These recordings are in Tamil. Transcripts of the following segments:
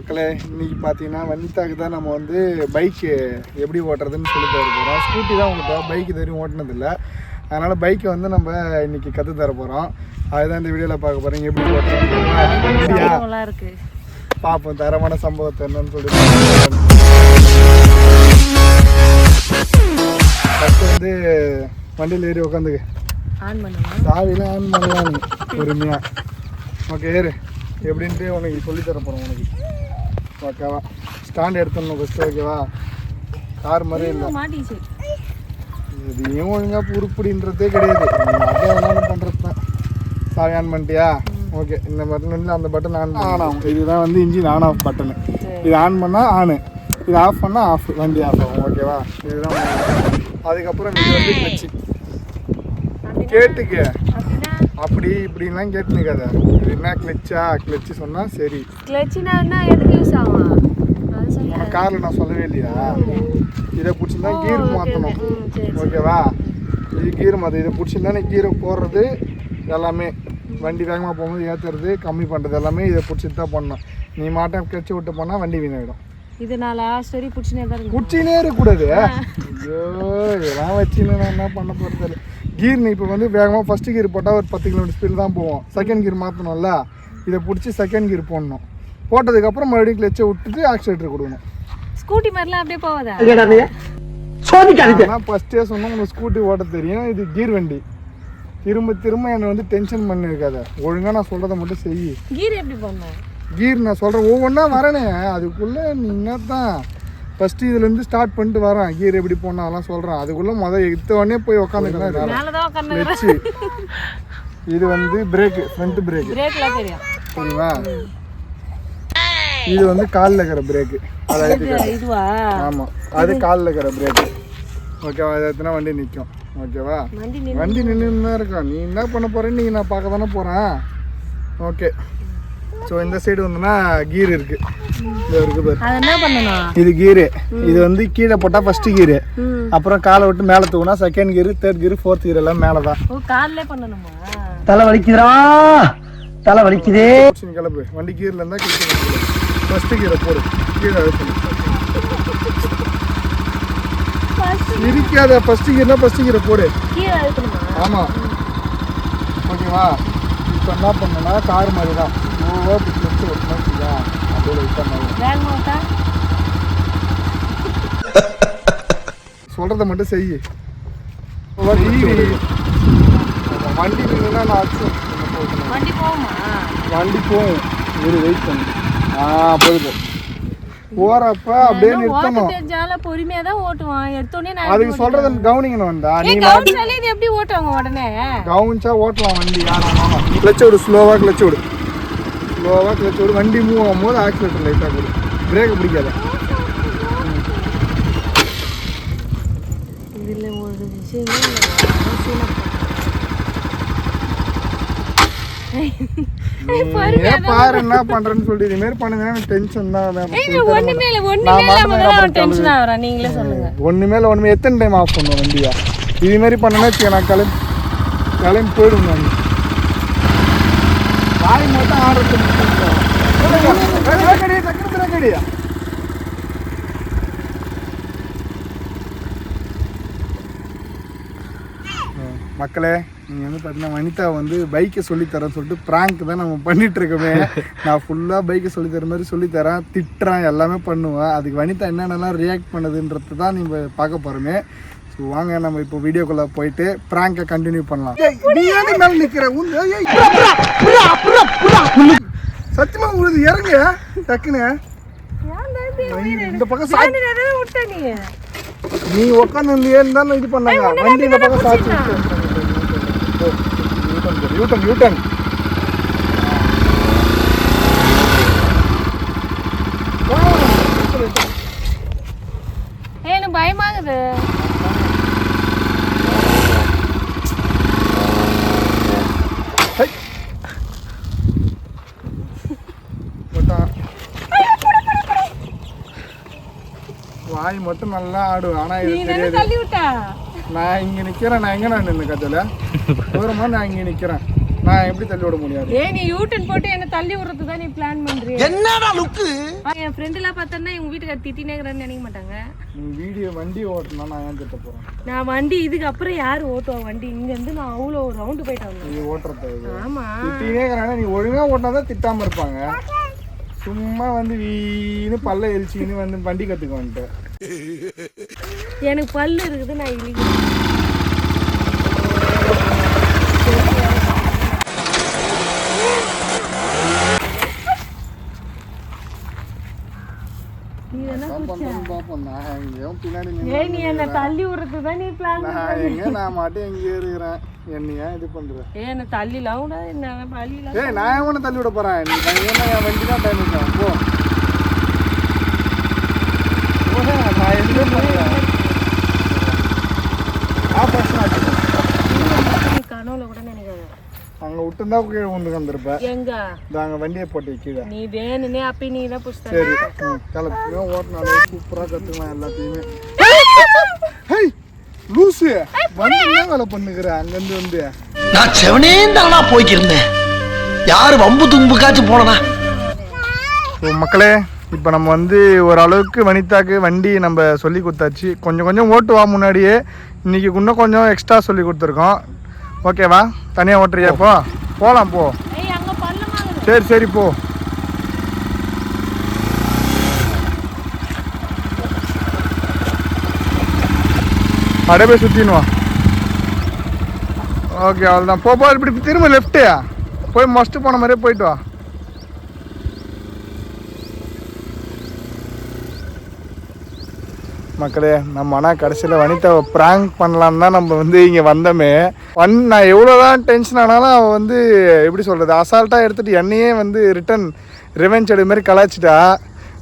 மக்களே இன்னைக்கு பார்த்தீங்கன்னா வனிதாக்கு தான் நம்ம வந்து பைக்கு எப்படி ஓட்டுறதுன்னு சொல்லி தர போகிறோம். ஸ்கூட்டி தான் உங்கள்கிட்ட பைக் தெரியும் ஓட்டினதில்லை, அதனால் பைக்கை வந்து நம்ம இன்னைக்கு கற்று தர போகிறோம். அதுதான் இந்த வீடியோவில் பார்க்க போகிறீங்க எப்படி ஓட்டுறது பார்ப்போம். தரமான சம்பவத்தை என்னன்னு சொல்லி ஃபஸ்ட்டு வந்து வண்டியில் ஏறி உட்காந்துக்கு சாவிலாம் ஆன் பண்ணலாம் பொறுமையாக. ஓகே ஏறு எப்படின்ட்டு உனக்கு சொல்லித்தர போகிறோம். உனக்கு ஓகேவா? ஸ்டாண்ட் எடுத்துடணும் ஃபஸ்ட்டு. ஓகேவா? கார் மாதிரி இல்லை, எதையும் ஒழுங்காக உருப்படின்றதே கிடையாது. அதே வேணாலும் பண்ணுறது தான். சாவி ஆன் பண்ணிட்டியா? ஓகே, இந்த பட்டன் இல்லை அந்த பட்டன் ஆன் ஆகும். இதுதான் வந்து இன்ஜின் ஆன் ஆஃப் பட்டனு. இது ஆன் பண்ணால் ஆனு, இது ஆஃப் பண்ணால் ஆஃப், வண்டி ஆஃப் ஆகும். ஓகேவா? இதுதான். அதுக்கப்புறம் இது வந்து கிளச்சு கேட்டுக்க, அப்படி இப்படின்லாம் கேட்டு நிற்காத. என்ன கிளச்சா கிளச்சு சொன்னால் சரி. காரில் நான் சொல்லவே இல்லையா? இதை பிடிச்சிருந்தா கீர் மாற்றணும். ஓகேவா? இது கீர் மாற்ற, இதை பிடிச்சிருந்தா நீ கீரை போடுறது எல்லாமே, வண்டி வேகமாக போகும்போது ஏற்றுறது கம்மி பண்ணுறது எல்லாமே இதை பிடிச்சிட்டு தான் பண்ணணும். நீ மாட்டம் கிளச்சி விட்டு போனால் வண்டி வீணாயிடும். பிடிச்சினே இருக்கக்கூடாது. ஐயோ இதெல்லாம் வச்சுன்னு நான் என்ன பண்ண போகிறது. கீர் நீ இப்போ வந்து வேகமாக ஃபஸ்ட்டு கீர் போட்டால் ஒரு 10 கிலோமீட்டர் ஸ்பீடு தான் போவோம். செகண்ட் கீர் மாற்றணும்ல, இதை பிடிச்சி செகண்ட் கீர் போடணும். போட்டதுக்கப்புறம் மறுபடியும் கிளச்சை விட்டுட்டு ஆக்சிலேட்டர் கொடுக்கணும். ஸ்கூட்டி மாதிரிலாம் அப்படியே போகாதா? நான் ஃபஸ்ட்டே சொன்னோம் உனக்கு ஸ்கூட்டி ஓட்ட தெரியும், இது கீர் வண்டி. திரும்ப திரும்ப என்னை வந்து டென்ஷன் பண்ணி இருக்காத. ஒழுங்காக நான் சொல்கிறத மட்டும் செய். கீர் எப்படி போடணும்? கீர் நான் சொல்கிறேன் ஒவ்வொன்றா வரேனே, அதுக்குள்ளே நீ என்ன தான் ஃபஸ்ட்டு இதுலேருந்து ஸ்டார்ட் பண்ணிட்டு வரேன். கீர் எப்படி போடணும் அதெல்லாம் சொல்கிறேன். அதுக்குள்ளே உடனே போய் உக்காந்துக்கலாம். வச்சு இது வந்து பிரேக்கு, ஃப்ரண்ட் பிரேக்கு சரிவா? இது வந்து காலில் இருக்கிற பிரேக்கு. ஆமாம், அது காலில் இருக்கிற பிரேக்கு. ஓகேவா? அது எத்தனை வண்டி நிற்கும். ஓகேவா? வண்டி நின்று தான் இருக்கும். நீ என்ன பண்ண போகிறேன்னு நீங்கள் நான் பார்க்க தானே போகிறேன். ஓகே, ஸோ இந்த சைடு வந்துன்னா கீர் இருக்குது. இது கீரு. இது வந்து கீழே போட்டால் ஃபஸ்ட்டு கீரு, அப்புறம் காலை விட்டு மேலே தூக்குனா செகண்ட் கீரு, தேர்ட் கீரு, ஃபோர்த் கீர் எல்லாம் மேலே தான். தலை வலிக்குதுடா, தலை வலிக்குதே. கிளப்பு வண்டி கீரில் இருந்தால் கிளப்பு. ஃபஸ்ட்டு கீரை போடு, கீழே அழுத்தணும். இருக்காத ஃபஸ்ட்டு கீர்னா ஃபஸ்ட்டு கீரை போடு. ஆமாம். ஓகேவா? இப்போ என்ன பண்ணனா கார் மாதிரி தான் கிளச்சு ஓட்டணும். சொல்றத மட்டும் செய்யு. வண்டி நின்றுனா நான் வண்டி போகும். ஒரு வெயிட் பண்ணு. போகுது. போறப்ப அப்படியே நிறுத்தணும். அதுக்கு சொல்றத கவனிக்கணும். வந்தா நீ எப்படி ஓட்டுவாங்க உடனே கவனிச்சா ஓட்டலாம் வண்டி. கிளச்சு விடு, ஸ்லோவா கிளச்சு விடு, ஸ்லோவாக கிளச்சு விடு. வண்டி மூவ் ஆகும்போது ஆக்சிலேட்டர் லைட்டாக கொடு, பிரேக்கை பிடிக்காத. பாரு என்ன பண்றேன்னு சொல்லி இது மாதிரி பண்ணுங்கன்னா டென்ஷன் தான். ஒண்ணு மேல ஒண்ணு எத்தனை டைம் ஆஃப் பண்ணுவோம் வண்டியா? இது மாதிரி பண்ணனா நான் கிளம்பி போயிடும். நான் வாய் மட்டும் ஆடுறது கிடையாது. மக்களே, நீங்கள் வந்து பார்த்தீங்கன்னா வனிதா வந்து பைக்கை சொல்லித்தரேன்னு சொல்லிட்டு ப்ராங்க் தான் நம்ம பண்ணிகிட்ருக்கோமே. நான் ஃபுல்லாக பைக்கை சொல்லித்தர மாதிரி சொல்லித்தரேன், திட்டுறேன், எல்லாமே பண்ணுவேன். அதுக்கு வனிதா என்னென்னலாம் ரியாக்ட் பண்ணுதுன்றது தான் நீங்கள் பார்க்க போகிறோமே. ஸோ வாங்க நம்ம இப்போ வீடியோக்குள்ளே போயிட்டு ப்ராங்கை கண்டினியூ பண்ணலாம். நீ ஏன் மேலே நிற்கிற? சத்தியமா உங்களுக்கு இறங்க டக்குன்னு. இந்த பக்கம் நீ உட்காந்து இருந்தாலும் இது பண்ணாங்க. வண்டி இந்த பக்கம் சாட்சி யூட்டன் யூட்டன். பயமாகுது. வாய் மட்டும் நல்லா ஆடுவேன். ஆனா இது தெரியாது. நான் இங்க நிக்கிறேன். நான் எங்க நான் நின்று கதையில தூரமா நான் இங்க நிக்கிறேன். நான் எப்படி தள்ளி விட முடியாது? ஏய் நீ யூட்டன் போட்டு என்ன தள்ளி விடுறது தான் நீ பிளான் பண்றியா? என்னடா லுக்கு? என் ஃப்ரெண்ட் எல்லாம் பார்த்தா எங்க வீட்டுக்கு திட்டினேங்கறன்னு நினைக்க மாட்டாங்க. நீ வண்டி ஓட்டனா நான் ஏன் திட்ட போறேன்? நான் வண்டி இதுக்கு அப்புறம் யாரு ஓட்டுவா வண்டி? இங்க இருந்து நான் அவ்வளோ ரவுண்ட் போயிட்டு வந்தேன். நீ ஓட்டுறது ஆமா திட்டினேங்கறானே, நீ ஒழுங்கா ஓட்டினாதான் திட்டாம இருப்பாங்க. சும்மா வந்து வீணு பல்ல எரிச்சின்னு வந்து வண்டி கத்துக்க வந்துட்டு. எனக்கு பல்லு இருக்குது நான் இழிக்கிறேன். நீ என்ன தள்ளி விடுறதுதான் நீ பிளான் நான் மாட்டேன் எங்க இருக்கிறேன். என்னையா இது பண்ற? என்ன தள்ளிலாம் விடாது, என்ன பள்ளியில நான் உன்னை தள்ளி விட போறேன். நீ என் வண்டி தான் டைம் போ. நான் எதுவுமே பண்ணல. கனவுல கூட நினைக்காத. அங்க விட்டுருந்தா கீழே வந்து வந்துருப்ப. எங்க நாங்க வண்டியை போட்டு கீழே. நீ வேணுனே அப்ப நீ தான் புடிச்ச. சரி கிளம்பி ஓட்டினாலே சூப்பரா கத்துக்கலாம் எல்லாத்தையுமே. லூசு வந்து என்ன வேலை பண்ணுகிற? அங்கிருந்து வந்து நான் செவனே தானா போய்க்கிருந்தேன். யாரு வம்பு தும்புக்காச்சும் போனனா? மக்களே, இப்போ நம்ம வந்து ஓரளவுக்கு வனிதாக்கு வண்டி நம்ம சொல்லி கொடுத்தாச்சு. கொஞ்சம் கொஞ்சம் ஓட்டுவா முன்னாடியே. இன்னைக்கு இன்னும் கொஞ்சம் எக்ஸ்ட்ரா சொல்லி கொடுத்துருக்கோம். ஓகேவா? தனியாக ஓட்டுறியா? போகலாம் போ. சரி சரி போ. அப்படியே போய் சுற்றினுவா. ஓகே அவ்வளோதான். போ இப்படி திரும்ப லெஃப்ட்டு போய் மஸ்ட்டு போன மாதிரியே போயிட்டு வா. மக்களே, நம்ம ஆனால் கடைசியில் வனிதாவை ப்ராங்க் பண்ணலான்னு தான் நம்ம வந்து இங்கே வந்தோமே. நான் எவ்வளோ தான் டென்ஷன் ஆனாலும் அவள் வந்து எப்படி சொல்கிறது, அசால்ட்டாக எடுத்துகிட்டு என்னையே வந்து ரிட்டன் ரிவெஞ்ச் எடு மாதிரி கலாய்ச்சிட்டா.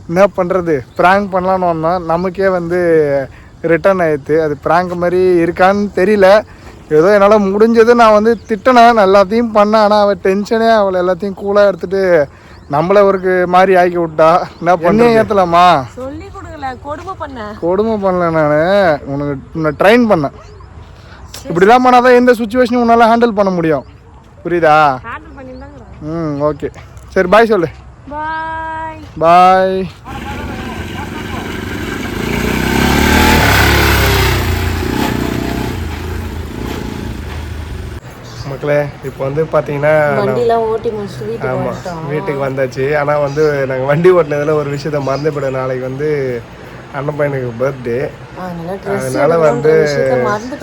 என்ன பண்ணுறது, ப்ராங்க் பண்ணலான்னு வந்தோம், நமக்கே வந்து ரிட்டன் ஆயிடுது. அது ப்ராங்க் மாதிரி இருக்கான்னு தெரியல. ஏதோ என்னால் முடிஞ்சது நான் வந்து திட்டினேன், எல்லாத்தையும் பண்ணேன். ஆனால் அவள் டென்ஷனே அவளை எல்லாத்தையும் கூலாக எடுத்துகிட்டு நம்மளை ஒரு மாதிரி ஆக்கி விட்டா. என்ன பண்ணி ஏற்றலாமா? கொடுமை பண்ணல. நான் உன்னை ட்ரெயின் பண்ணேன். இப்படிலாம் பண்ணாதான் எந்த சுச்சுவேஷனும் உன்னால் ஹேண்டில் பண்ண முடியும். புரியுதா? ஓகே சரி பாய் சொல்லு. பாய். மக்களே, இப்போ வந்து பார்த்தீங்கன்னா ஆமாம் வீட்டுக்கு வந்தாச்சு. ஆனால் வந்து நாங்கள் வண்டி ஓட்டினதில் ஒரு விஷயத்த மறந்து போய்டும். நாளைக்கு வந்து அண்ணன் பையனுக்கு பர்த்டே. அதனால வந்து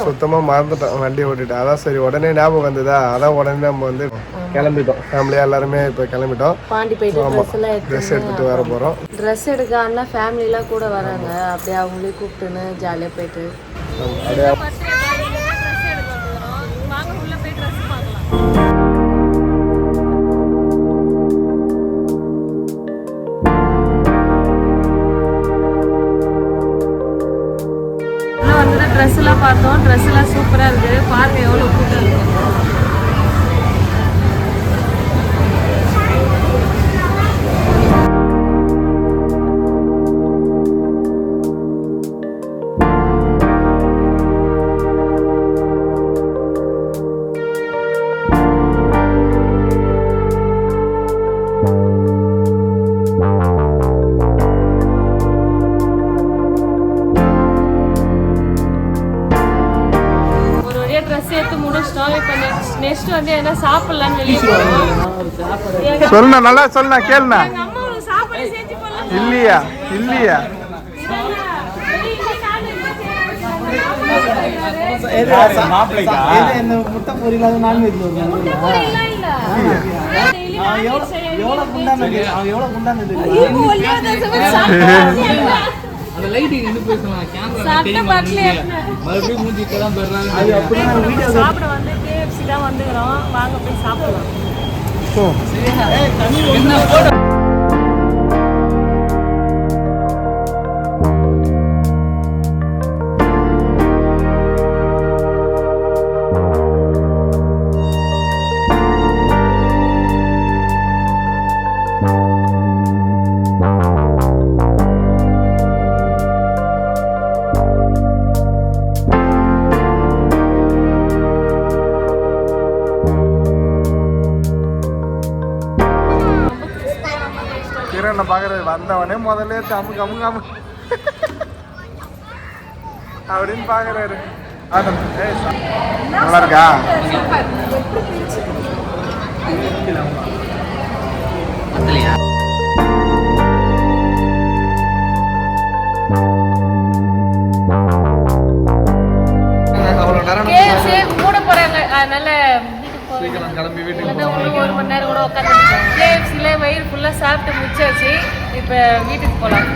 சுத்தமாக மறந்துட்டோம் வண்டி ஓட்டிட்டு. அதான் சரி உடனே ஞாபகம் வந்ததா, அதான் உடனே நம்ம வந்து கிளம்பிட்டோம். ஃபேமிலியாக எல்லாருமே இப்போ கிளம்பிட்டோம். பாண்டி போயிட்டு ட்ரெஸ் எடுத்துகிட்டு வர போகிறோம். ட்ரெஸ் எடுக்காம ஃபேமிலிலாம் கூட வராங்க. அப்படியே அவங்களே கூப்பிட்டுன்னு ஜாலியாக போயிட்டு அப்படியே ட்ரெஸ் எல்லாம் பார்த்தோம். ட்ரெஸ் எல்லாம் சூப்பராக இருக்குது. பாருங்க எவ்வளோ கூட்டம் இருக்கு. நெக்ஸ்ட் வந்து என்ன சாப்பிடலாம்னு வெளியே போறோம். சொல்லுண்ணா, நல்லா சொல்லுண்ணா, கேளுண்ணா. இல்லையா இல்லையா முட்டை பொரியல நான்வெஜ் எவ்வளவு குண்டானது அந்த லைட்டிங் என்ன பேசலாம், கேமரா தெரியுமா? மறுபடியும் மூஞ்சி இப்பதான் பெறாங்க. அது அப்படியே வீடியோ சாப்பிட வந்து KFC தான் வந்துறோம். வாங்க போய் சாப்பிடலாம். என்ன போட பண்ண பாக்குறாரு. வந்தவனே முதல்ல அமுக்கு அமுக்கு அமுக்கு அப்படின்னு பாக்குறாரு. நல்லா இருக்கா? மூட போறாங்க, அதனால கிளம்பி வீட்டுக்கு 1 மணி நேரம் கூட உட்காந்து KFC வயிறு ஃபுல்லா சாப்பிட்டு முடிச்சாச்சு. இப்ப வீட்டுக்கு போலாம்.